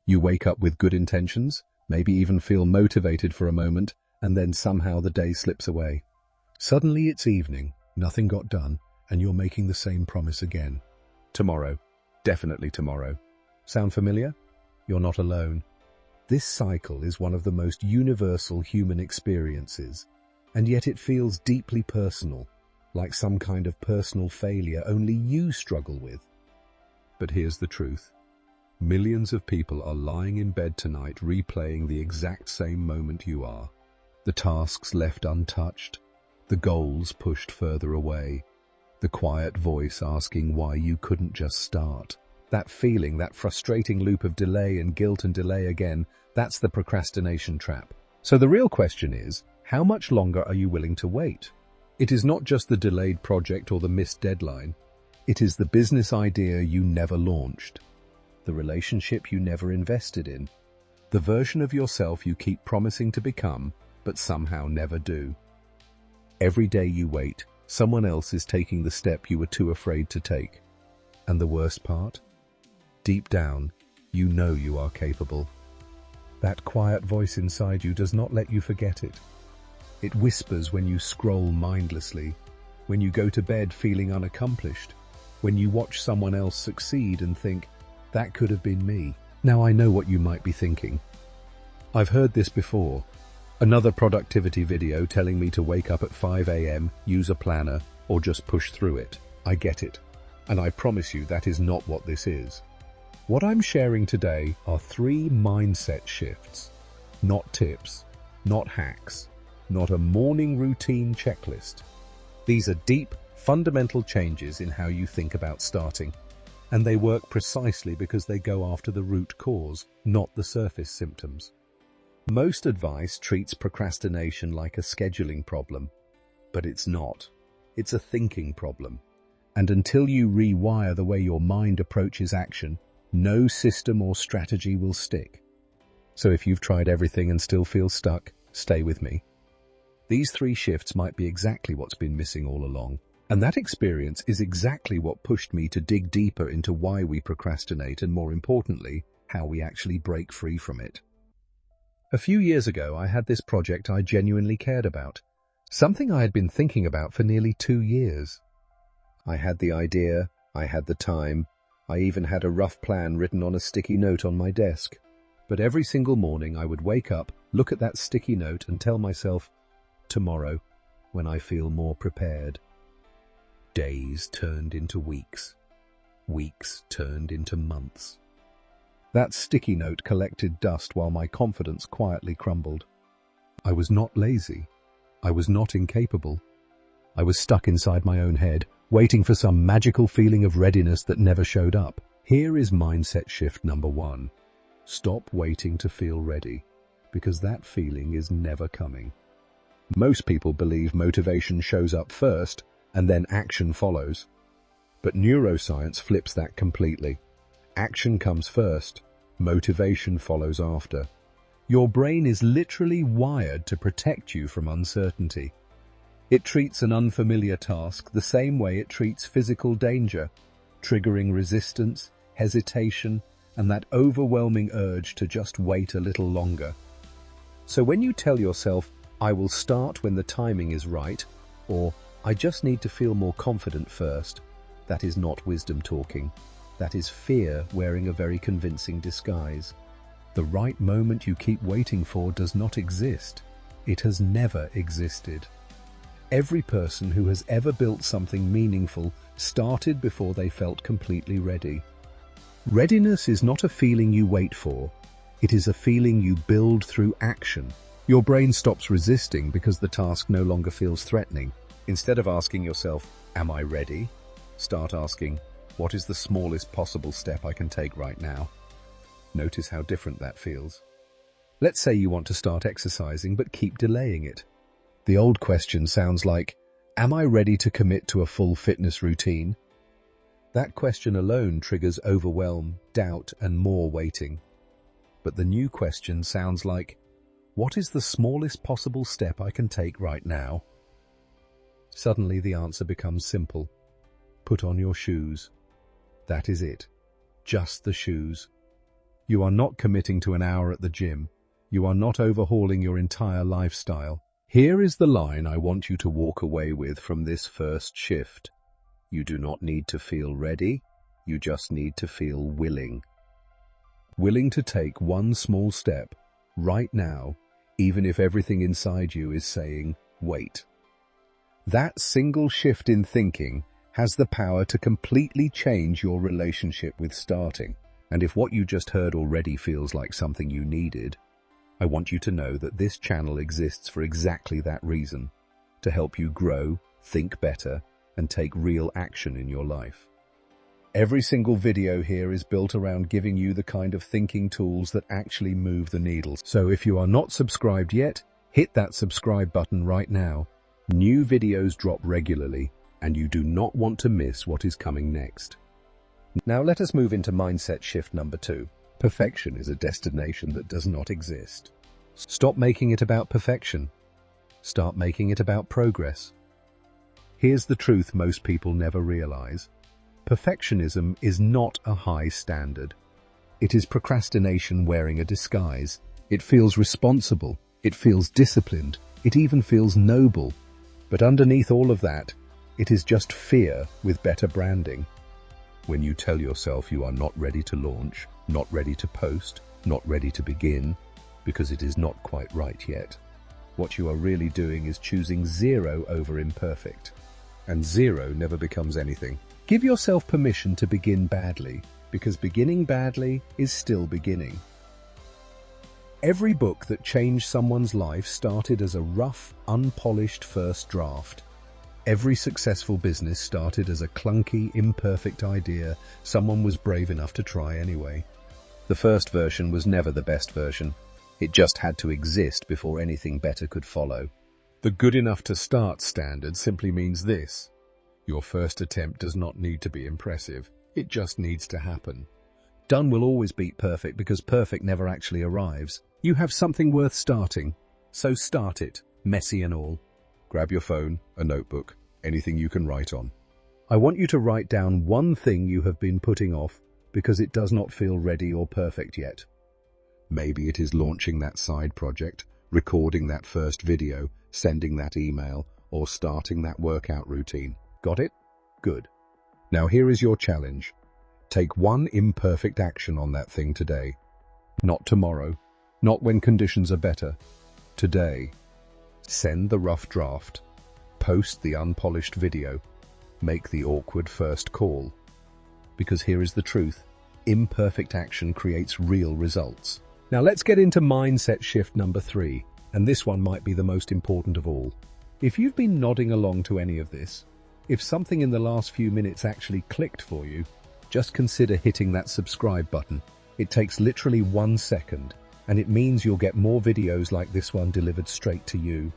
You wake up with good intentions, maybe even feel motivated for a moment, and then somehow the day slips away. Suddenly it's evening, nothing got done, and you're making the same promise again. Tomorrow. Definitely tomorrow. Sound familiar? You're not alone. This cycle is one of the most universal human experiences, and yet it feels deeply personal, like some kind of personal failure only you struggle with. But here's the truth. Millions of people are lying in bed tonight replaying the exact same moment you are. The tasks left untouched, the goals pushed further away, the quiet voice asking why you couldn't just start. That feeling, that frustrating loop of delay and guilt and delay again, that's the procrastination trap. So the real question is, how much longer are you willing to wait? It is not just the delayed project or the missed deadline. It is the business idea you never launched, the relationship you never invested in, the version of yourself you keep promising to become, but somehow never do. Every day you wait, someone else is taking the step you were too afraid to take. And the worst part? Deep down, you know you are capable. That quiet voice inside you does not let you forget it. It whispers when you scroll mindlessly, when you go to bed feeling unaccomplished, when you watch someone else succeed and think, that could have been me. Now I know what you might be thinking. I've heard this before. Another productivity video telling me to wake up at 5 a.m., use a planner, or just push through it. I get it. And I promise you that is not what this is. What I'm sharing today are 3 mindset shifts. Not tips, not hacks, not a morning routine checklist. These are deep, fundamental changes in how you think about starting. And they work precisely because they go after the root cause, not the surface symptoms. Most advice treats procrastination like a scheduling problem, but it's not. It's a thinking problem. And until you rewire the way your mind approaches action, no system or strategy will stick. So if you've tried everything and still feel stuck, stay with me. These 3 shifts might be exactly what's been missing all along. And that experience is exactly what pushed me to dig deeper into why we procrastinate and, more importantly, how we actually break free from it. A few years ago, I had this project I genuinely cared about, something I had been thinking about for nearly 2 years. I had the idea, I had the time, I even had a rough plan written on a sticky note on my desk. But every single morning I would wake up, look at that sticky note and tell myself, tomorrow, when I feel more prepared. Days turned into weeks. Weeks turned into months. That sticky note collected dust while my confidence quietly crumbled. I was not lazy. I was not incapable. I was stuck inside my own head, waiting for some magical feeling of readiness that never showed up. Here is mindset shift number 1. Stop waiting to feel ready, because that feeling is never coming. Most people believe motivation shows up first, and then action follows. But neuroscience flips that completely. Action comes first, motivation follows after. Your brain is literally wired to protect you from uncertainty. It treats an unfamiliar task the same way it treats physical danger, triggering resistance, hesitation, and that overwhelming urge to just wait a little longer. So when you tell yourself, I will start when the timing is right, or I just need to feel more confident first, that is not wisdom talking. That is fear wearing a very convincing disguise. The right moment you keep waiting for does not exist. It has never existed. Every person who has ever built something meaningful started before they felt completely ready. Readiness is not a feeling you wait for. It is a feeling you build through action. Your brain stops resisting because the task no longer feels threatening. Instead of asking yourself, am I ready? Start asking, what is the smallest possible step I can take right now? Notice how different that feels. Let's say you want to start exercising but keep delaying it. The old question sounds like, am I ready to commit to a full fitness routine? That question alone triggers overwhelm, doubt, and more waiting. But the new question sounds like, what is the smallest possible step I can take right now? Suddenly the answer becomes simple. Put on your shoes. That is it. Just the shoes. You are not committing to an hour at the gym. You are not overhauling your entire lifestyle. Here is the line I want you to walk away with from this first shift. You do not need to feel ready. You just need to feel willing. Willing to take one small step right now, even if everything inside you is saying, wait. That single shift in thinking has the power to completely change your relationship with starting. And if what you just heard already feels like something you needed, I want you to know that this channel exists for exactly that reason, to help you grow, think better, and take real action in your life. Every single video here is built around giving you the kind of thinking tools that actually move the needle. So if you are not subscribed yet, hit that subscribe button right now. New videos drop regularly, and you do not want to miss what is coming next. Now let us move into mindset shift number 2. Perfection is a destination that does not exist. Stop making it about perfection. Start making it about progress. Here's the truth most people never realize. Perfectionism is not a high standard. It is procrastination wearing a disguise. It feels responsible. It feels disciplined. It even feels noble. But underneath all of that, it is just fear with better branding. When you tell yourself you are not ready to launch, not ready to post, not ready to begin, because it is not quite right yet, what you are really doing is choosing 0 over imperfect. And 0 never becomes anything. Give yourself permission to begin badly, because beginning badly is still beginning. Every book that changed someone's life started as a rough, unpolished first draft. Every successful business started as a clunky, imperfect idea someone was brave enough to try anyway. The first version was never the best version. It just had to exist before anything better could follow. The good enough to start standard simply means this. Your first attempt does not need to be impressive. It just needs to happen. Done will always beat perfect because perfect never actually arrives. You have something worth starting, so start it, messy and all. Grab your phone, a notebook, anything you can write on. I want you to write down one thing you have been putting off because it does not feel ready or perfect yet. Maybe it is launching that side project, recording that first video, sending that email, or starting that workout routine. Got it? Good. Now here is your challenge. Take one imperfect action on that thing today. Not tomorrow, not when conditions are better. Today. Send the rough draft. Post the unpolished video. Make the awkward first call. Because here is the truth. Imperfect action creates real results. Now let's get into mindset shift number 3, and this one might be the most important of all. If you've been nodding along to any of this, if something in the last few minutes actually clicked for you, just consider hitting that subscribe button. It takes literally 1 second, and it means you'll get more videos like this one delivered straight to you.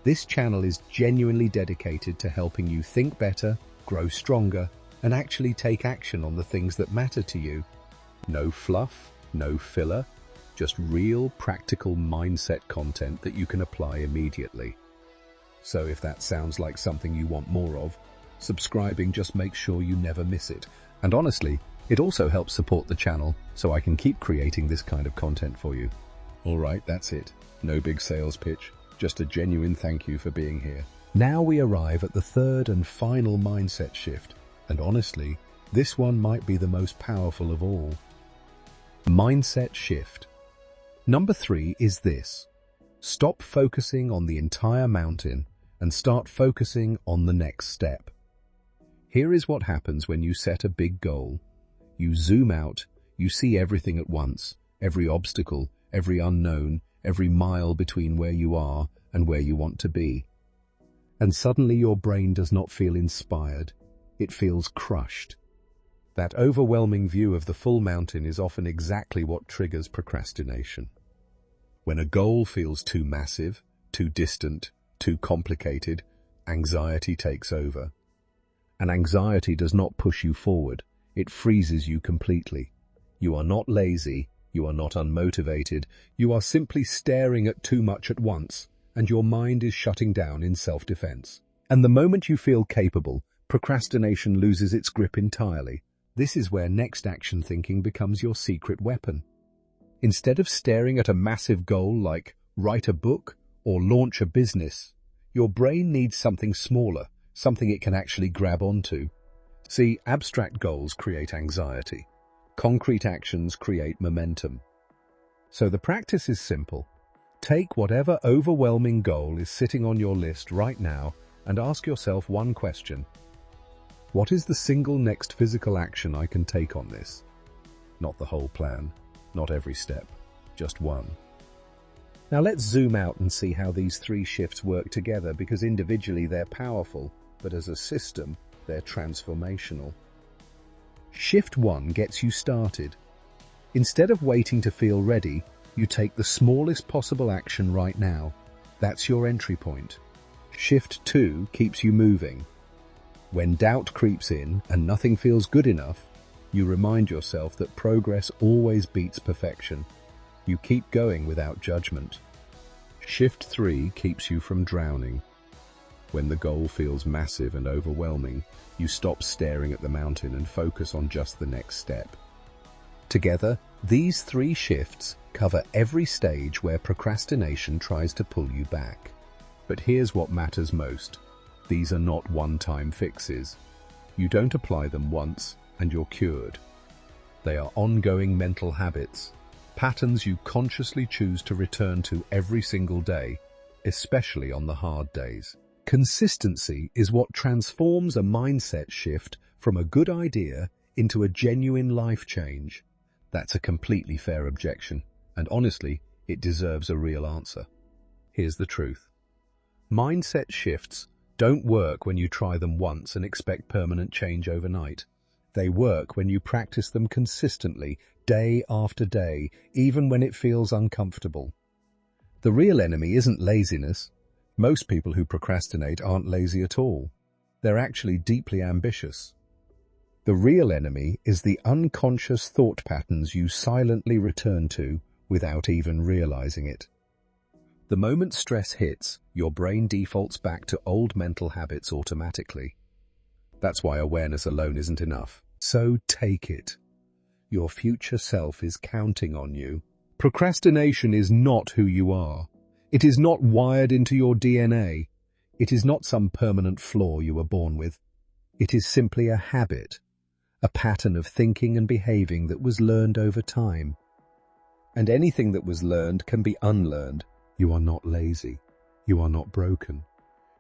This channel is genuinely dedicated to helping you think better, grow stronger, and actually take action on the things that matter to you. No fluff, no filler, just real, practical mindset content that you can apply immediately. So if that sounds like something you want more of, subscribing just makes sure you never miss it. And honestly, it also helps support the channel so I can keep creating this kind of content for you. Alright, that's it. No big sales pitch, just a genuine thank you for being here. Now we arrive at the third and final mindset shift, and honestly, this one might be the most powerful of all. Mindset shift. Number 3 is this. Stop focusing on the entire mountain and start focusing on the next step. Here is what happens when you set a big goal. You zoom out, you see everything at once, every obstacle, every unknown, every mile between where you are and where you want to be. And suddenly your brain does not feel inspired, it feels crushed. That overwhelming view of the full mountain is often exactly what triggers procrastination. When a goal feels too massive, too distant, too complicated, anxiety takes over. And anxiety does not push you forward, it freezes you completely. You are not lazy, you are not unmotivated, you are simply staring at too much at once, and your mind is shutting down in self-defense. And the moment you feel capable, procrastination loses its grip entirely. This is where next action thinking becomes your secret weapon. Instead of staring at a massive goal like write a book or launch a business, your brain needs something smaller, something it can actually grab onto. See, abstract goals create anxiety. Concrete actions create momentum. So the practice is simple. Take whatever overwhelming goal is sitting on your list right now and ask yourself one question. What is the single next physical action I can take on this? Not the whole plan, not every step, just one. Now let's zoom out and see how these three shifts work together, because individually they're powerful, but as a system, they're transformational. Shift 1 gets you started. Instead of waiting to feel ready, you take the smallest possible action right now. That's your entry point. Shift 2 keeps you moving. When doubt creeps in and nothing feels good enough, you remind yourself that progress always beats perfection. You keep going without judgment. Shift 3 keeps you from drowning. When the goal feels massive and overwhelming, you stop staring at the mountain and focus on just the next step. Together, these three shifts cover every stage where procrastination tries to pull you back. But here's what matters most. These are not one-time fixes. You don't apply them once and you're cured. They are ongoing mental habits, patterns you consciously choose to return to every single day, especially on the hard days. Consistency is what transforms a mindset shift from a good idea into a genuine life change. That's a completely fair objection, and honestly, it deserves a real answer. Here's the truth. Mindset shifts don't work when you try them once and expect permanent change overnight. They work when you practice them consistently, day after day, even when it feels uncomfortable. The real enemy isn't laziness. Most people who procrastinate aren't lazy at all. They're actually deeply ambitious. The real enemy is the unconscious thought patterns you silently return to without even realizing it. The moment stress hits, your brain defaults back to old mental habits automatically. That's why awareness alone isn't enough. So take it. Your future self is counting on you. Procrastination is not who you are. It is not wired into your DNA. It is not some permanent flaw you were born with. It is simply a habit, a pattern of thinking and behaving that was learned over time. And anything that was learned can be unlearned. You are not lazy. You are not broken.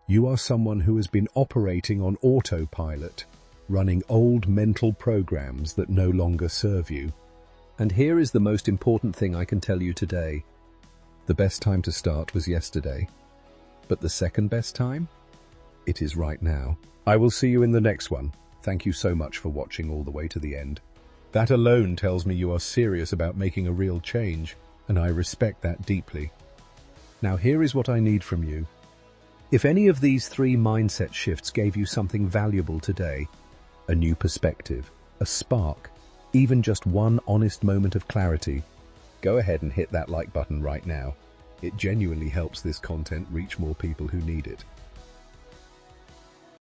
You are someone who has been operating on autopilot, running old mental programs that no longer serve you. And here is the most important thing I can tell you today. The best time to start was yesterday. But the second best time? It is right now. I will see you in the next one. Thank you so much for watching all the way to the end. That alone tells me you are serious about making a real change, and I respect that deeply. Now here is what I need from you. If any of these three mindset shifts gave you something valuable today, a new perspective, a spark, even just one honest moment of clarity, go ahead and hit that like button right now. It genuinely helps this content reach more people who need it.